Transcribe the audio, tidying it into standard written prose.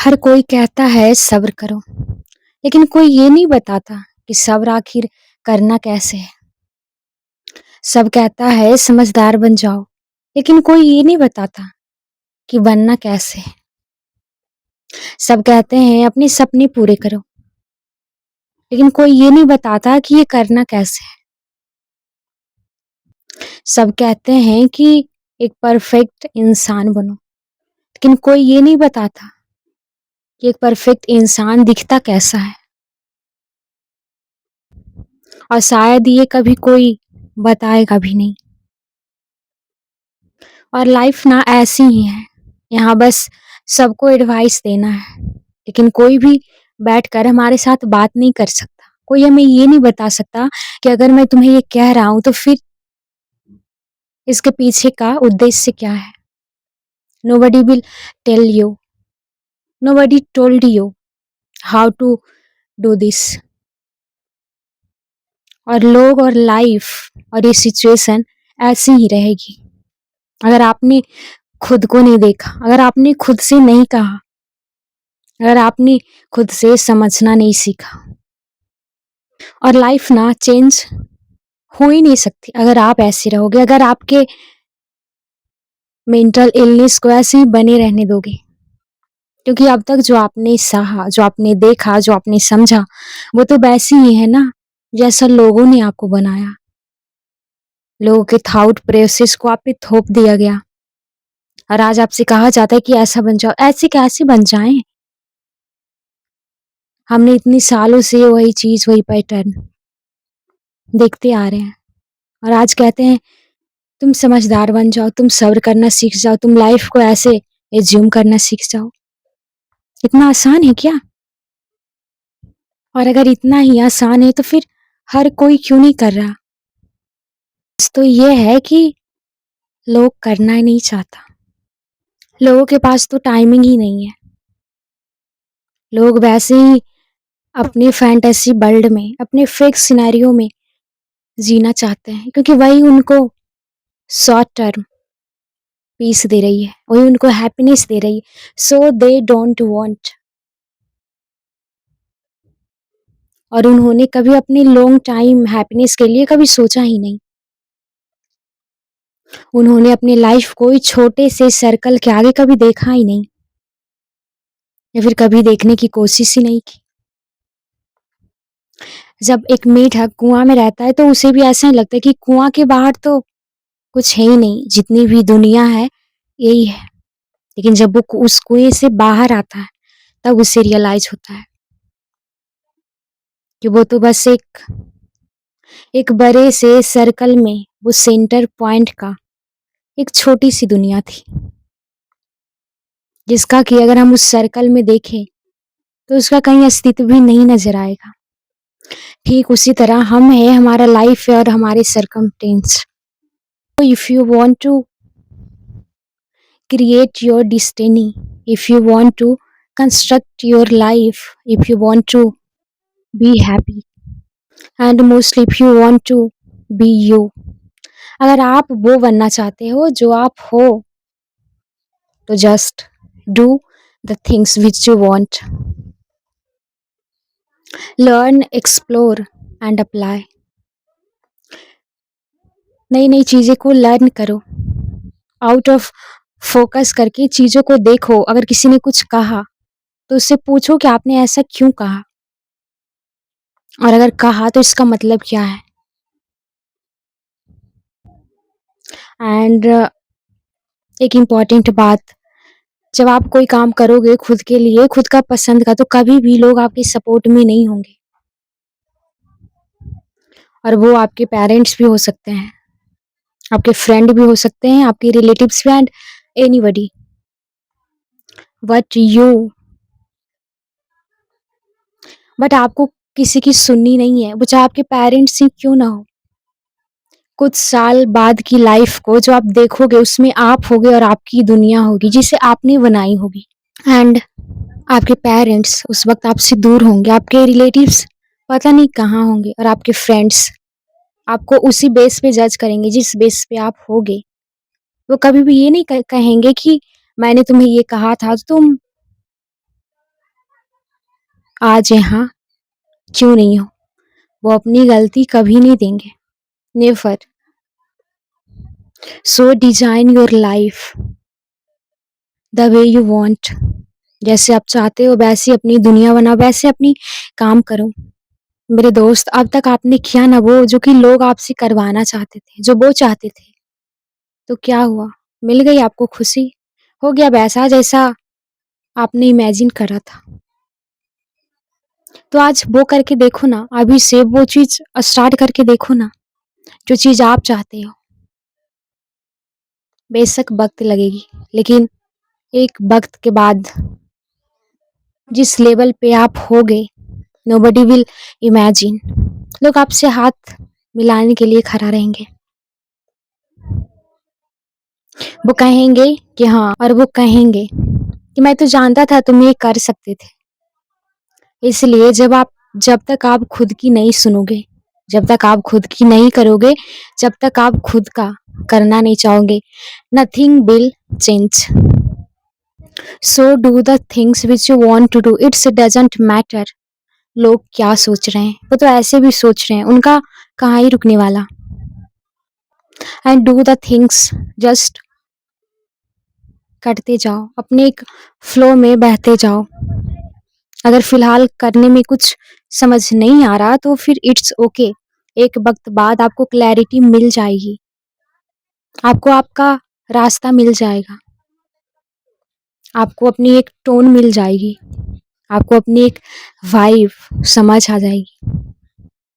हर कोई कहता है सब्र करो, लेकिन कोई ये नहीं बताता कि सब्र आखिर करना कैसे है। सब कहता है समझदार बन जाओ, लेकिन कोई ये नहीं बताता कि बनना कैसे है। सब कहते हैं अपने सपने पूरे करो, लेकिन कोई ये नहीं बताता कि ये करना कैसे है। सब कहते हैं कि एक परफेक्ट इंसान बनो, लेकिन कोई ये नहीं बताता कि एक परफेक्ट इंसान दिखता कैसा है। और शायद ये कभी कोई बताएगा भी नहीं। और लाइफ ना ऐसी ही है, यहाँ बस सबको एडवाइस देना है, लेकिन कोई भी बैठकर हमारे साथ बात नहीं कर सकता। कोई हमें ये नहीं बता सकता कि अगर मैं तुम्हें ये कह रहा हूँ तो फिर इसके पीछे का उद्देश्य क्या है। Nobody will tell you, nobody told you how to do this. और लोग और लाइफ और ये सिचुएशन ऐसी ही रहेगी अगर आपने खुद को नहीं देखा, अगर आपने खुद से नहीं कहा, अगर आपने खुद से समझना नहीं सीखा। और लाइफ ना चेंज हो ही नहीं सकती अगर आप ऐसे रहोगे, अगर आपके मेंटल इलनेस को ऐसे ही बने रहने दोगे। क्योंकि अब तक जो आपने सहा, जो आपने देखा, जो आपने समझा, वो तो वैसी ही है ना जैसा लोगों ने आपको बनाया। लोगों के थॉट प्रोसेस को आप पे थोप दिया गया और आज आपसे कहा जाता है कि ऐसा बन जाओ। ऐसे कैसे बन जाएं? हमने इतनी सालों से वही चीज, वही पैटर्न देखते आ रहे हैं और आज कहते हैं तुम समझदार बन जाओ, तुम सब्र करना सीख जाओ, तुम लाइफ को ऐसे एज्यूम करना सीख जाओ। इतना आसान है क्या? और अगर इतना ही आसान है तो फिर हर कोई क्यों नहीं कर रहा? तो ये है कि लोग करना ही नहीं चाहता। लोगों के पास तो टाइमिंग ही नहीं है। लोग वैसे ही अपनी फैंटेसी वर्ल्ड में, अपने फेक सिनेरियो में जीना चाहते हैं क्योंकि वही उनको शॉर्ट टर्म पीस दे रही है, वही उनको हैप्पीनेस दे रही है। सो दे डोंट वांट। और उन्होंने कभी अपनी लॉन्ग टाइम हैप्पीनेस के लिए कभी सोचा ही नहीं। उन्होंने अपनी लाइफ को इस छोटे से सर्कल के आगे कभी देखा ही नहीं, या फिर कभी देखने की कोशिश ही नहीं की। जब एक मेढक कुआं में रहता है तो उसे भी ऐसा ही लगता है कि कुआं के बाहर तो कुछ है ही नहीं, जितनी भी दुनिया है यही है। लेकिन जब वो उस कुएं से बाहर आता है तब उसे रियलाइज होता है कि वो तो बस एक बड़े से सर्कल में, वो सेंटर पॉइंट का एक छोटी सी दुनिया थी, जिसका कि अगर हम उस सर्कल में देखें तो उसका कहीं अस्तित्व भी नहीं नजर आएगा। ठीक उसी तरह हम है, हमारा लाइफ है और हमारे circumstances. If you want to create your destiny, if you want to construct your life, if you want to be happy, and mostly if you want to be you, अगर आप वो बनना चाहते हो जो आप हो तो just do the things which you want, learn, explore and apply. नई नई चीजें को लर्न करो, आउट ऑफ फोकस करके चीजों को देखो। अगर किसी ने कुछ कहा तो उससे पूछो कि आपने ऐसा क्यों कहा, और अगर कहा तो इसका मतलब क्या है। एंड एक इम्पॉर्टेंट बात, जब आप कोई काम करोगे खुद के लिए, खुद का पसंद का, तो कभी भी लोग आपके सपोर्ट में नहीं होंगे। और वो आपके पेरेंट्स भी हो सकते हैं, आपके फ्रेंड भी हो सकते हैं, आपके रिलेटिव्स भी, and anybody but you. But आपको किसी की सुननी नहीं है, वो चाहे आपके पेरेंट्स ही क्यों ना हो। कुछ साल बाद की लाइफ को जो आप देखोगे उसमें आप होगे और आपकी दुनिया होगी जिसे आपने बनाई होगी। एंड आपके पेरेंट्स उस वक्त आपसे दूर होंगे, आपके रिलेटिव्स पता नहीं कहाँ होंगे, और आपके फ्रेंड्स आपको उसी बेस पे जज करेंगे जिस बेस पे आप होगे। वो कभी भी ये नहीं कहेंगे कि मैंने तुम्हें ये कहा था तो तुम आज यहाँ क्यों नहीं हो, वो अपनी गलती कभी नहीं देंगे, never. So design your life the way you want, जैसे आप चाहते हो वैसे अपनी दुनिया बनाओ, वैसे अपनी काम करो। मेरे दोस्त, अब तक आपने किया ना वो जो कि लोग आपसे करवाना चाहते थे, जो वो चाहते थे, तो क्या हुआ? मिल गई आपको खुशी? हो गया वैसा जैसा आपने इमेजिन करा था? तो आज वो करके देखो ना, अभी से वो चीज़ स्टार्ट करके देखो ना, जो चीज़ आप चाहते हो। बेशक वक़्त लगेगी, लेकिन एक वक़्त के बाद जिस लेवल पे आप होगे, नोबडी विल इमेजिन, लोग आपसे हाथ मिलाने के लिए खड़ा रहेंगे। वो कहेंगे कि हाँ, और वो कहेंगे कि मैं तो जानता था तुम ये कर सकते थे। इसलिए जब तक आप खुद की नहीं सुनोगे, जब तक आप खुद की नहीं करोगे, जब तक आप खुद का करना नहीं चाहोगे, nothing will change. So do the things which you want to do, it's doesn't matter लोग क्या सोच रहे हैं, वो तो ऐसे भी सोच रहे हैं, उनका कहाँ ही रुकने वाला। And do the things, just करते जाओ, अपने एक फ्लो में बहते जाओ। अगर फिलहाल करने में कुछ समझ नहीं आ रहा तो फिर इट्स ओके, एक वक्त बाद आपको क्लैरिटी मिल जाएगी, आपको आपका रास्ता मिल जाएगा, आपको अपनी एक टोन मिल जाएगी, आपको अपनी एक वाइब समझ आ जाएगी।